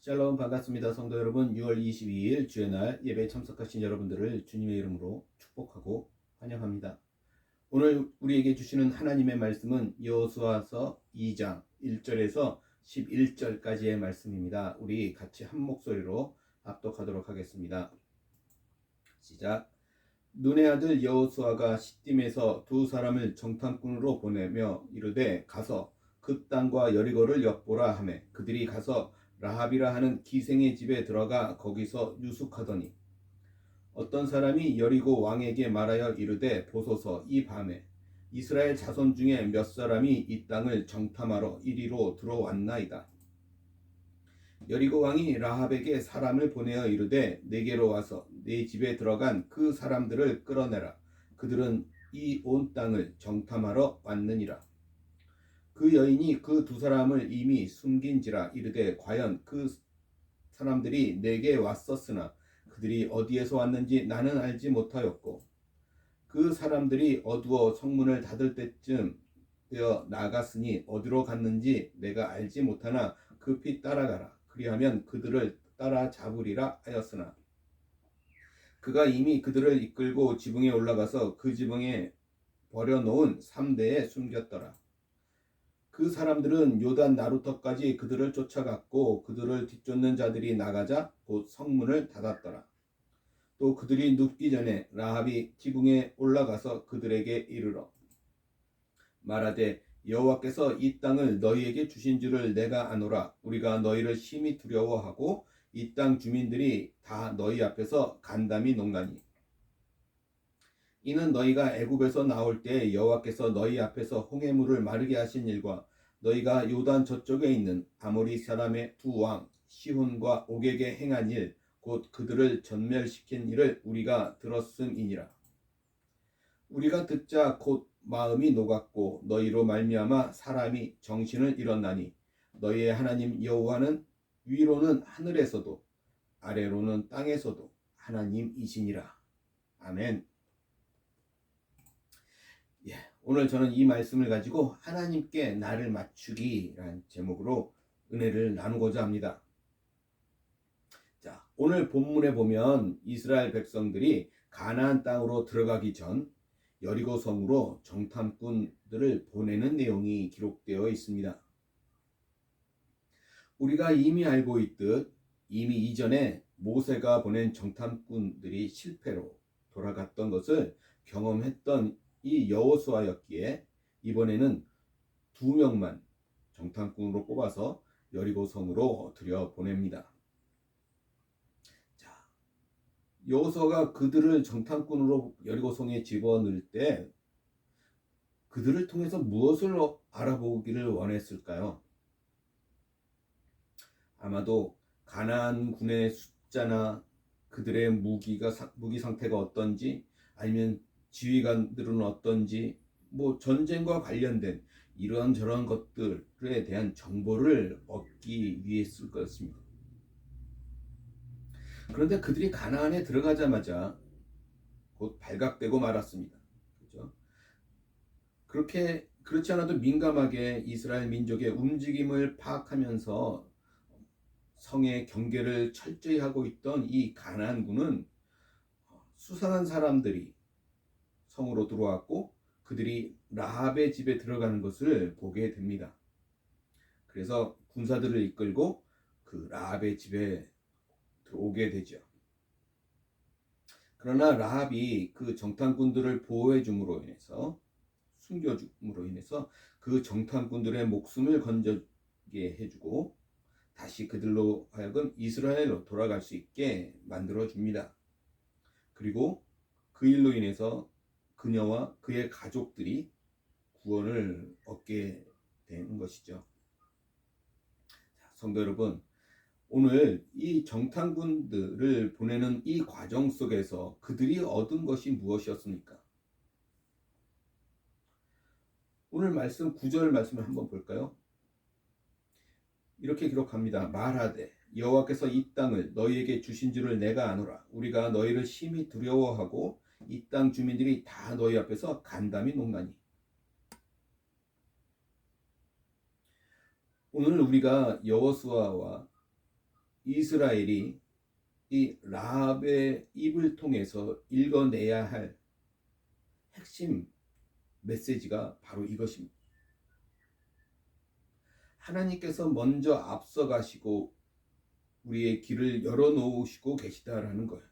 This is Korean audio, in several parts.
샬롬 반갑습니다. 성도 여러분, 6월 22일 주의 날 예배에 참석하신 여러분들을 주님의 이름으로 축복하고 환영합니다. 오늘 우리에게 주시는 하나님의 말씀은 여호수아서 2장 1절에서 11절까지의 말씀입니다. 우리 같이 한 목소리로 합독하도록 하겠습니다. 시작. 눈의 아들 여호수아가 시딤에서 두 사람을 정탐꾼으로 보내며 이르되 가서 그 땅과 여리고를 엿보라 하매 그들이 가서 라합이라 하는 기생의 집에 들어가 거기서 유숙하더니 어떤 사람이 여리고 왕에게 말하여 이르되 보소서 이 밤에 이스라엘 자손 중에 몇 사람이 이 땅을 정탐하러 이리로 들어왔나이다. 여리고 왕이 라합에게 사람을 보내어 이르되 내게로 와서 내 집에 들어간 그 사람들을 끌어내라. 그들은 이 온 땅을 정탐하러 왔느니라. 그 여인이 그 두 사람을 이미 숨긴지라 이르되 과연 그 사람들이 내게 왔었으나 그들이 어디에서 왔는지 나는 알지 못하였고 그 사람들이 어두워 성문을 닫을 때쯤 되어 나갔으니 어디로 갔는지 내가 알지 못하나 급히 따라가라. 그리하면 그들을 따라잡으리라 하였으나 그가 이미 그들을 이끌고 지붕에 올라가서 그 지붕에 버려놓은 삼대에 숨겼더라. 그 사람들은 요단 나루터까지 그들을 쫓아갔고 그들을 뒤쫓는 자들이 나가자 곧 성문을 닫았더라. 또 그들이 눕기 전에 라합이 지붕에 올라가서 그들에게 이르러 말하되 여호와께서 이 땅을 너희에게 주신 줄을 내가 아노라. 우리가 너희를 심히 두려워하고 이 땅 주민들이 다 너희 앞에서 간담이 농가니 이는 너희가 애굽에서 나올 때 여호와께서 너희 앞에서 홍해물을 마르게 하신 일과 너희가 요단 저쪽에 있는 아모리 사람의 두 왕 시혼과 옥에게 행한 일 곧 그들을 전멸시킨 일을 우리가 들었음이니라. 우리가 듣자 곧 마음이 녹았고 너희로 말미암아 사람이 정신을 잃었나니 너희의 하나님 여호와는 위로는 하늘에서도 아래로는 땅에서도 하나님이시니라. 아멘. 오늘 저는 이 말씀을 가지고 하나님께 나를 맞추기라는 제목으로 은혜를 나누고자 합니다. 자, 오늘 본문에 보면 이스라엘 백성들이 가나안 땅으로 들어가기 전 여리고 성으로 정탐꾼들을 보내는 내용이 기록되어 있습니다. 우리가 이미 알고 있듯 이미 이전에 모세가 보낸 정탐꾼들이 실패로 돌아갔던 것을 경험했던 이 여호수아였기에 이번에는 2명만 정탐꾼으로 뽑아서 여리고 성으로 들여보냅니다. 자, 여호수아가 그들을 정탐꾼으로 여리고 성에 집어넣을 때 그들을 통해서 무엇을 알아보기를 원했을까요? 아마도 가나안군의 숫자나 그들의 무기 상태가 어떤지 아니면 지휘관들은 어떤지 전쟁과 관련된 이런저런 것들에 대한 정보를 얻기 위했을 것입니다. 그런데 그들이 가나안에 들어가자마자 곧 발각되고 말았습니다. 그렇죠? 그렇지 않아도 민감하게 이스라엘 민족의 움직임을 파악하면서 성의 경계를 철저히 하고 있던 이 가나안군은 수상한 사람들이 성으로 들어왔고 그들이 라합의 집에 들어가는 것을 보게 됩니다. 그래서 군사들을 이끌고 그 라합의 집에 들어오게 되죠. 그러나 라합이 그 정탐꾼들을 보호해 줌으로 인해서 숨겨줌으로 인해서 그 정탐꾼들의 목숨을 건져게 해주고 다시 그들로 하여금 이스라엘로 돌아갈 수 있게 만들어 줍니다. 그리고 그 일로 인해서 그녀와 그의 가족들이 구원을 얻게 된 것이죠. 성도 여러분, 오늘 이 정탐꾼들을 보내는 이 과정 속에서 그들이 얻은 것이 무엇이었습니까? 오늘 말씀 9절 말씀을 한번 볼까요? 이렇게 기록합니다. 말하되 여호와께서 이 땅을 너희에게 주신 줄을 내가 아노라. 우리가 너희를 심히 두려워하고 이 땅 주민들이 다 너희 앞에서 간담이 농나니. 오늘 우리가 여호수아와 이스라엘이 이 라합의 입을 통해서 읽어내야 할 핵심 메시지가 바로 이것입니다. 하나님께서 먼저 앞서가시고 우리의 길을 열어놓으시고 계시다라는 거예요.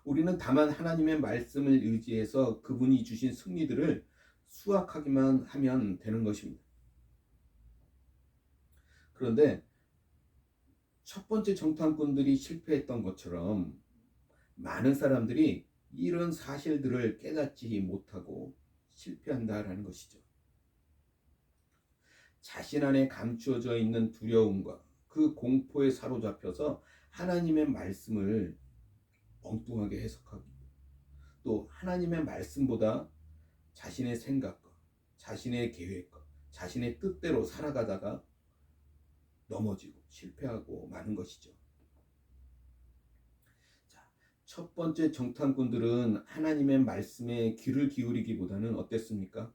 우리는 다만 하나님의 말씀을 의지해서 그분이 주신 승리들을 수확하기만 하면 되는 것입니다. 그런데 첫 번째 정탐꾼들이 실패했던 것처럼 많은 사람들이 이런 사실들을 깨닫지 못하고 실패한다라는 것이죠. 자신 안에 감추어져 있는 두려움과 그 공포에 사로잡혀서 하나님의 말씀을 엉뚱하게 해석하고 또 하나님의 말씀보다 자신의 생각과 자신의 계획과 자신의 뜻대로 살아가다가 넘어지고 실패하고 마는 것이죠. 자, 첫 번째 정탐꾼들은 하나님의 말씀에 귀를 기울이기보다는 어땠습니까?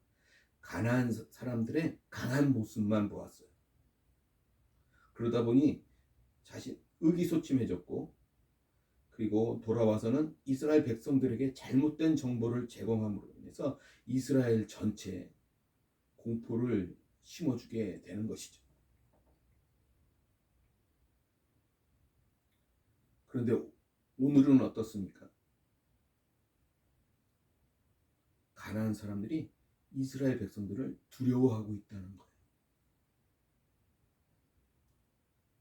가난한 사람들의 강한 모습만 보았어요. 그러다 보니 자신 의기소침해졌고 그리고 돌아와서는 이스라엘 백성들에게 잘못된 정보를 제공함으로 인해서 이스라엘 전체에 공포를 심어주게 되는 것이죠. 그런데 오늘은 어떻습니까? 가난한 사람들이 이스라엘 백성들을 두려워하고 있다는 거예요.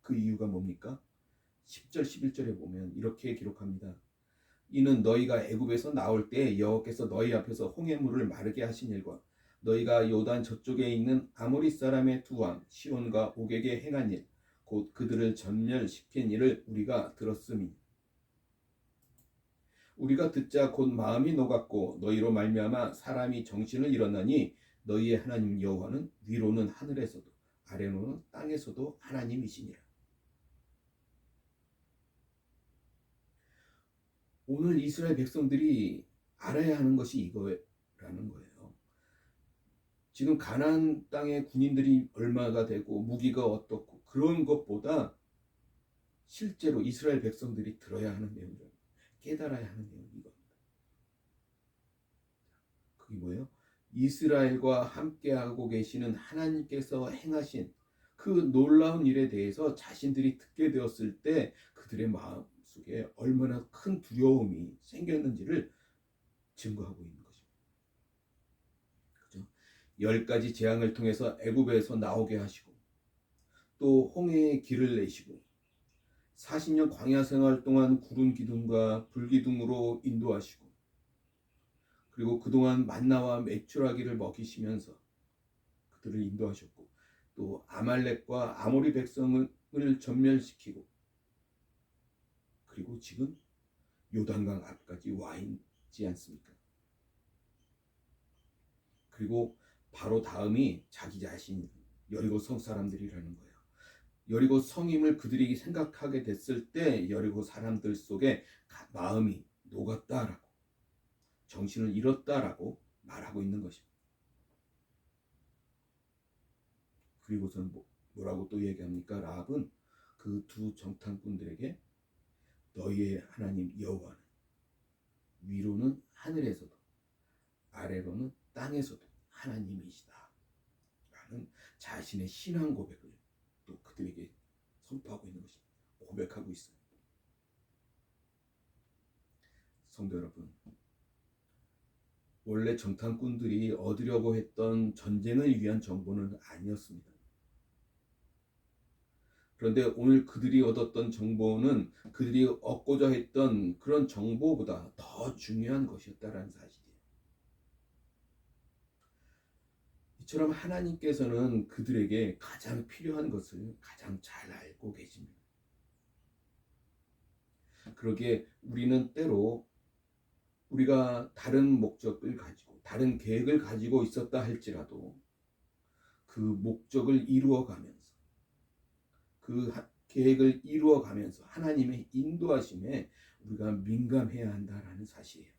그 이유가 뭡니까? 10절 11절에 보면 이렇게 기록합니다. 이는 너희가 애굽에서 나올 때 여호와께서 너희 앞에서 홍해물을 마르게 하신 일과 너희가 요단 저쪽에 있는 아모리 사람의 두 왕 시온과 오게게 행한 일 곧 그들을 전멸시킨 일을 우리가 들었으니 우리가 듣자 곧 마음이 녹았고 너희로 말미암아 사람이 정신을 잃었나니 너희의 하나님 여호와는 위로는 하늘에서도 아래로는 땅에서도 하나님이시니라. 오늘 이스라엘 백성들이 알아야 하는 것이 이거라는 거예요. 지금 가나안 땅의 군인들이 얼마가 되고 무기가 어떻고 그런 것보다 실제로 이스라엘 백성들이 들어야 하는 내용들, 깨달아야 하는 내용이 이겁니다. 그게 뭐예요? 이스라엘과 함께하고 계시는 하나님께서 행하신 그 놀라운 일에 대해서 자신들이 듣게 되었을 때 그들의 마음 속에 얼마나 큰 두려움이 생겼는지를 증거하고 있는 것입니다. 그죠? 10가지 재앙을 통해서 애굽에서 나오게 하시고 또 홍해의 길을 내시고 40년 광야 생활 동안 구름 기둥과 불 기둥으로 인도하시고 그리고 그동안 만나와 메추라기를 먹이시면서 그들을 인도하셨고 또 아말렉과 아모리 백성을 전멸시키고 그리고 지금 요단강 앞까지 와 있지 않습니까? 그리고 바로 다음이 자기 자신 여리고 성 사람들이라는 거예요. 여리고 성임을 그들이 생각하게 됐을 때 여리고 사람들 속에 마음이 녹았다라고 정신을 잃었다라고 말하고 있는 것입니다. 그리고서는 뭐라고 또 얘기합니까? 라합은 그 두 정탐꾼들에게 너희의 하나님 여호와는 위로는 하늘에서도 아래로는 땅에서도 하나님이시다 라는 자신의 신앙 고백을 또 그들에게 선포하고 있는 것입니다. 고백하고 있어요. 성도 여러분, 원래 정탐꾼들이 얻으려고 했던 전쟁을 위한 정보는 아니었습니다. 그런데 오늘 그들이 얻었던 정보는 그들이 얻고자 했던 그런 정보보다 더 중요한 것이었다라는 사실이에요. 이처럼 하나님께서는 그들에게 가장 필요한 것을 가장 잘 알고 계십니다. 그러기에 우리는 때로 우리가 다른 목적을 가지고 다른 계획을 가지고 있었다 할지라도 그 목적을 이루어가면서 그 계획을 이루어가면서 하나님의 인도하심에 우리가 민감해야 한다라는 사실이에요.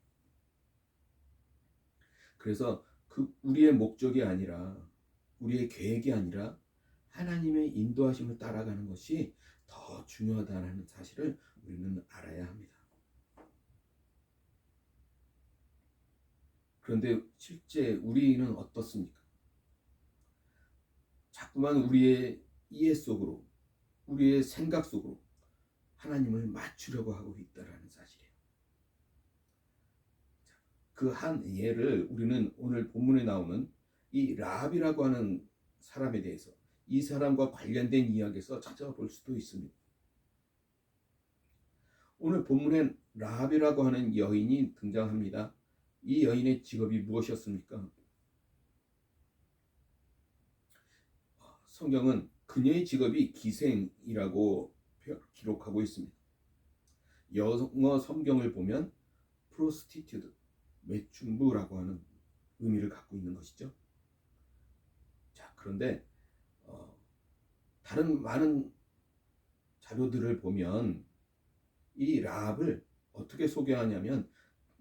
그래서 그 우리의 목적이 아니라 우리의 계획이 아니라 하나님의 인도하심을 따라가는 것이 더 중요하다는 사실을 우리는 알아야 합니다. 그런데 실제 우리는 어떻습니까? 자꾸만 우리의 이해 속으로, 우리의 생각 속으로 하나님을 맞추려고 하고 있다는 사실이에요. 그 한 예를 우리는 오늘 본문에 나오는 이 라합이라고 하는 사람에 대해서, 이 사람과 관련된 이야기에서 찾아볼 수도 있습니다. 오늘 본문엔 라합이라고 하는 여인이 등장합니다. 이 여인의 직업이 무엇이었습니까? 성경은 그녀의 직업이 기생이라고 기록하고 있습니다. 영어 성경을 보면 prostitute, 매춘부라고 하는 의미를 갖고 있는 것이죠. 자, 그런데 다른 많은 자료들을 보면 이 라합을 어떻게 소개하냐면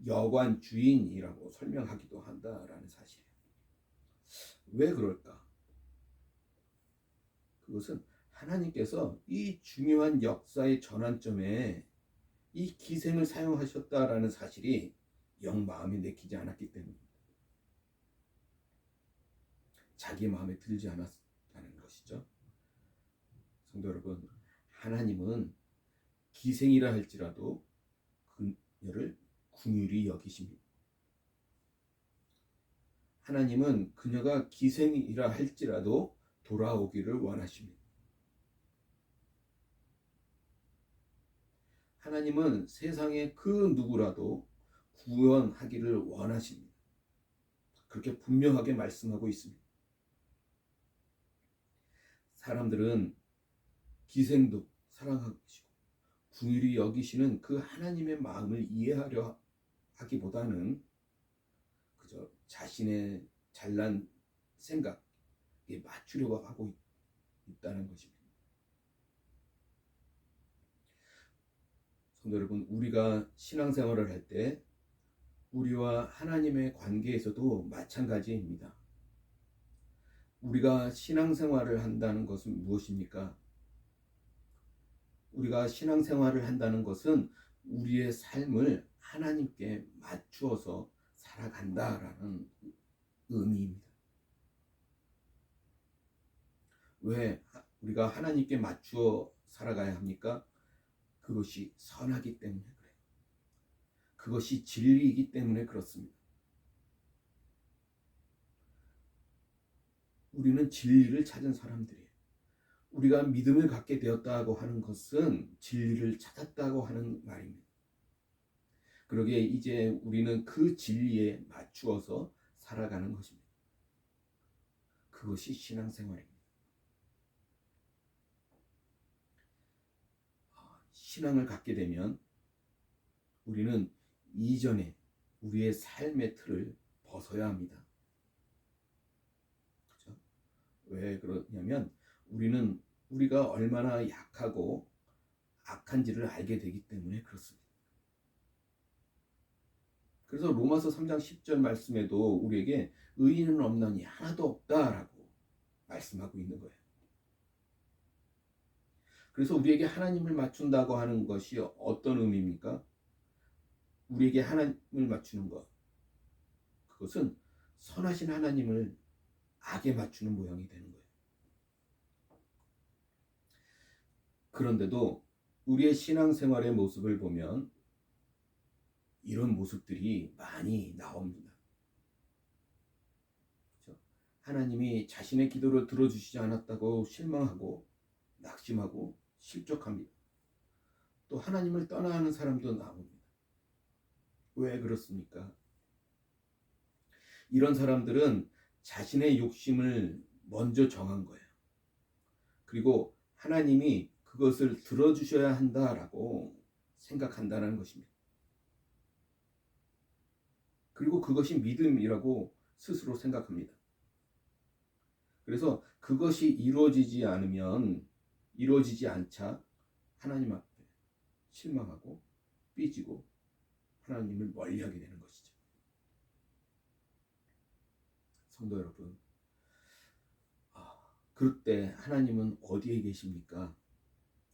여관 주인이라고 설명하기도 한다라는 사실이에요. 왜 그럴까? 그것은 하나님께서 이 중요한 역사의 전환점에 이 기생을 사용하셨다라는 사실이 영 마음에 내키지 않았기 때문입니다. 자기 마음에 들지 않았다는 것이죠. 성도 여러분, 하나님은 기생이라 할지라도 그녀를 긍휼히 여기십니다. 하나님은 그녀가 기생이라 할지라도 돌아오기를 원하십니다. 하나님은 세상의 그 누구라도 구원하기를 원하십니다. 그렇게 분명하게 말씀하고 있습니다. 사람들은 기생도 사랑하시고 긍휼히 여기시는 그 하나님의 마음을 이해하려 하기보다는 그저 자신의 잘난 생각에 맞추려고 하고 있다는 것입니다. 성도 여러분, 우리가 신앙생활을 할 때 우리와 하나님의 관계에서도 마찬가지입니다. 우리가 신앙생활을 한다는 것은 무엇입니까? 우리가 신앙생활을 한다는 것은 우리의 삶을 하나님께 맞추어서 살아간다라는 의미입니다. 왜 우리가 하나님께 맞추어 살아가야 합니까? 그것이 선하기 때문에 그래요. 그것이 진리이기 때문에 그렇습니다. 우리는 진리를 찾은 사람들이에요. 우리가 믿음을 갖게 되었다고 하는 것은 진리를 찾았다고 하는 말입니다. 그러기에 이제 우리는 그 진리에 맞추어서 살아가는 것입니다. 그것이 신앙생활입니다. 신앙을 갖게 되면 우리는 이전에 우리의 삶의 틀을 벗어야 합니다. 그렇죠? 왜 그러냐면 우리는 우리가 얼마나 약하고 악한지를 알게 되기 때문에 그렇습니다. 그래서 로마서 3장 10절 말씀에도 우리에게 의인은 없나니 하나도 없다라고 말씀하고 있는 거예요. 그래서 우리에게 하나님을 맞춘다고 하는 것이 어떤 의미입니까? 우리에게 하나님을 맞추는 것, 그것은 선하신 하나님을 악에 맞추는 모양이 되는 거예요. 그런데도 우리의 신앙생활의 모습을 보면 이런 모습들이 많이 나옵니다. 그렇죠? 하나님이 자신의 기도를 들어주시지 않았다고 실망하고 낙심하고 실족합니다. 또 하나님을 떠나는 사람도 나옵니다. 왜 그렇습니까? 이런 사람들은 자신의 욕심을 먼저 정한 거예요. 그리고 하나님이 그것을 들어주셔야 한다라고 생각한다는 것입니다. 그리고 그것이 믿음이라고 스스로 생각합니다. 그래서 그것이 이루어지지 않자 하나님 앞에 실망하고 삐지고 하나님을 멀리하게 되는 것이죠. 성도 여러분, 그럴 때 하나님은 어디에 계십니까?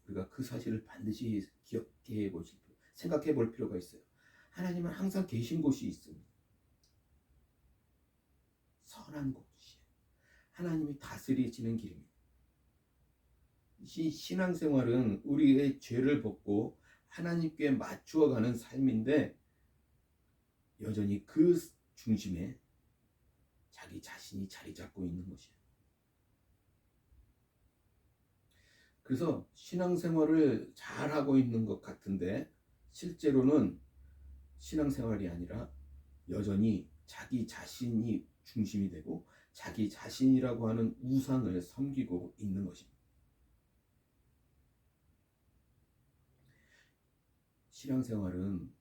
우리가 그 사실을 반드시 기억해 보실, 생각해 볼 필요가 있어요. 하나님은 항상 계신 곳이 있습니다. 선한 곳이에요. 하나님이 다스리시는 길입니다. 신앙생활은 우리의 죄를 벗고 하나님께 맞추어가는 삶인데 여전히 그 중심에 자기 자신이 자리 잡고 있는 것이에요. 그래서 신앙생활을 잘하고 있는 것 같은데 실제로는 신앙생활이 아니라 여전히 자기 자신이 중심이 되고 자기 자신이라고 하는 우상을 섬기고 있는 것입니다. 신앙생활은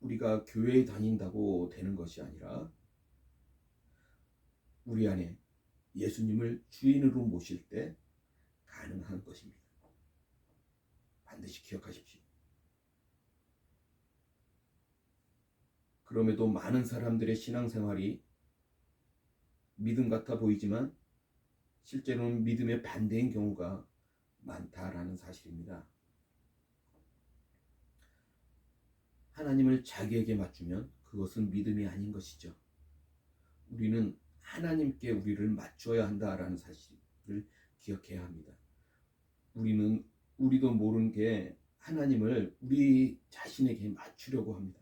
우리가 교회에 다닌다고 되는 것이 아니라 우리 안에 예수님을 주인으로 모실 때 가능한 것입니다. 반드시 기억하십시오. 그럼에도 많은 사람들의 신앙생활이 믿음 같아 보이지만 실제로는 믿음의 반대인 경우가 많다라는 사실입니다. 하나님을 자기에게 맞추면 그것은 믿음이 아닌 것이죠. 우리는 하나님께 우리를 맞춰야 한다라는 사실을 기억해야 합니다. 우리도 모르는 게 하나님을 우리 자신에게 맞추려고 합니다.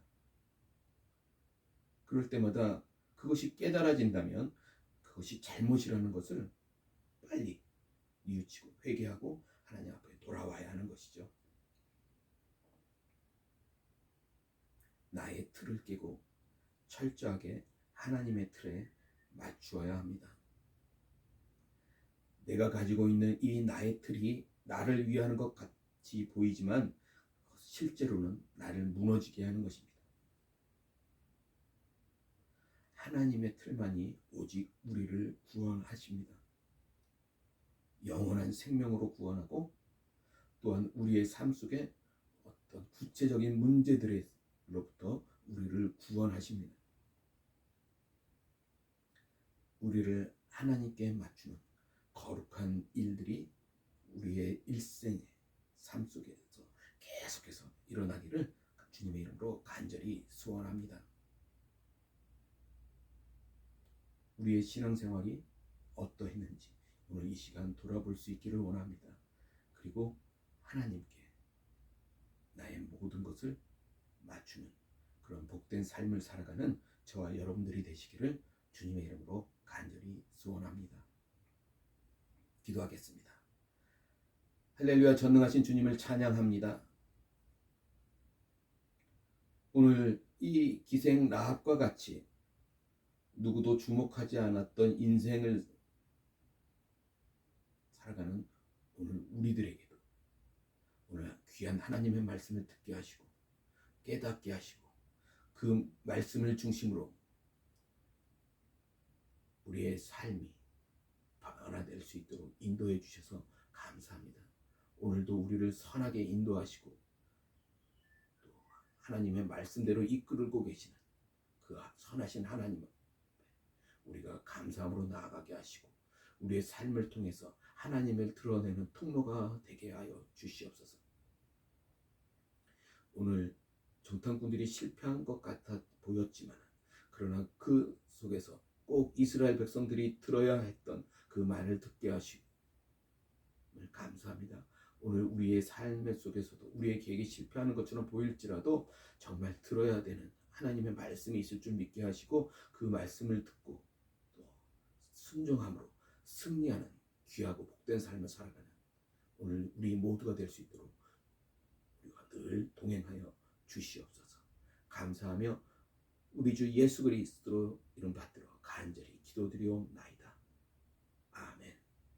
그럴 때마다 그것이 깨달아진다면 그것이 잘못이라는 것을 빨리 뉘우치고 회개하고 하나님 앞에 돌아와야 하는 것이죠. 나의 틀을 깨고 철저하게 하나님의 틀에 맞추어야 합니다. 내가 가지고 있는 이 나의 틀이 나를 위하는 것 같이 보이지만 실제로는 나를 무너지게 하는 것입니다. 하나님의 틀만이 오직 우리를 구원하십니다. 영원한 생명으로 구원하고 또한 우리의 삶 속에 어떤 구체적인 문제들로부터 우리를 구원하십니다. 우리를 하나님께 맞추는 거룩한 일들이 우리의 일생의 삶 속에서 계속해서 일어나기를 주님의 이름으로 간절히 소원합니다. 우리의 신앙생활이 어떠했는지 오늘 이 시간 돌아볼 수 있기를 원합니다. 그리고 하나님께 나의 모든 것을 맞추는 그런 복된 삶을 살아가는 저와 여러분들이 되시기를 주님의 이름으로 간절히 소원합니다. 기도하겠습니다. 할렐루야. 전능하신 주님을 찬양합니다. 오늘 이 기생 라합과 같이 누구도 주목하지 않았던 인생을 살아가는 오늘 우리들에게도 오늘 귀한 하나님의 말씀을 듣게 하시고 깨닫게 하시고 그 말씀을 중심으로 우리의 삶이 변화될 수 있도록 인도해 주셔서 감사합니다. 오늘도 우리를 선하게 인도하시고 또 하나님의 말씀대로 이끌고 계시는 그 선하신 하나님 앞에 우리가 감사함으로 나아가게 하시고 우리의 삶을 통해서 하나님을 드러내는 통로가 되게 하여 주시옵소서. 오늘 정탐꾼들이 실패한 것 같아 보였지만 그러나 그 속에서 꼭 이스라엘 백성들이 들어야 했던 그 말을 듣게 하시고 감사합니다. 오늘 우리의 삶의 속에서도 우리의 계획이 실패하는 것처럼 보일지라도 정말 들어야 되는 하나님의 말씀이 있을 줄 믿게 하시고 그 말씀을 듣고 또 순종함으로 승리하는 귀하고 복된 삶을 살아가는 오늘 우리 모두가 될 수 있도록 우리가 늘 동행하여 주시옵소서. 감사하며 우리 주 예수 그리스도로 이름 받들어 간절히 기도드리옵나이다.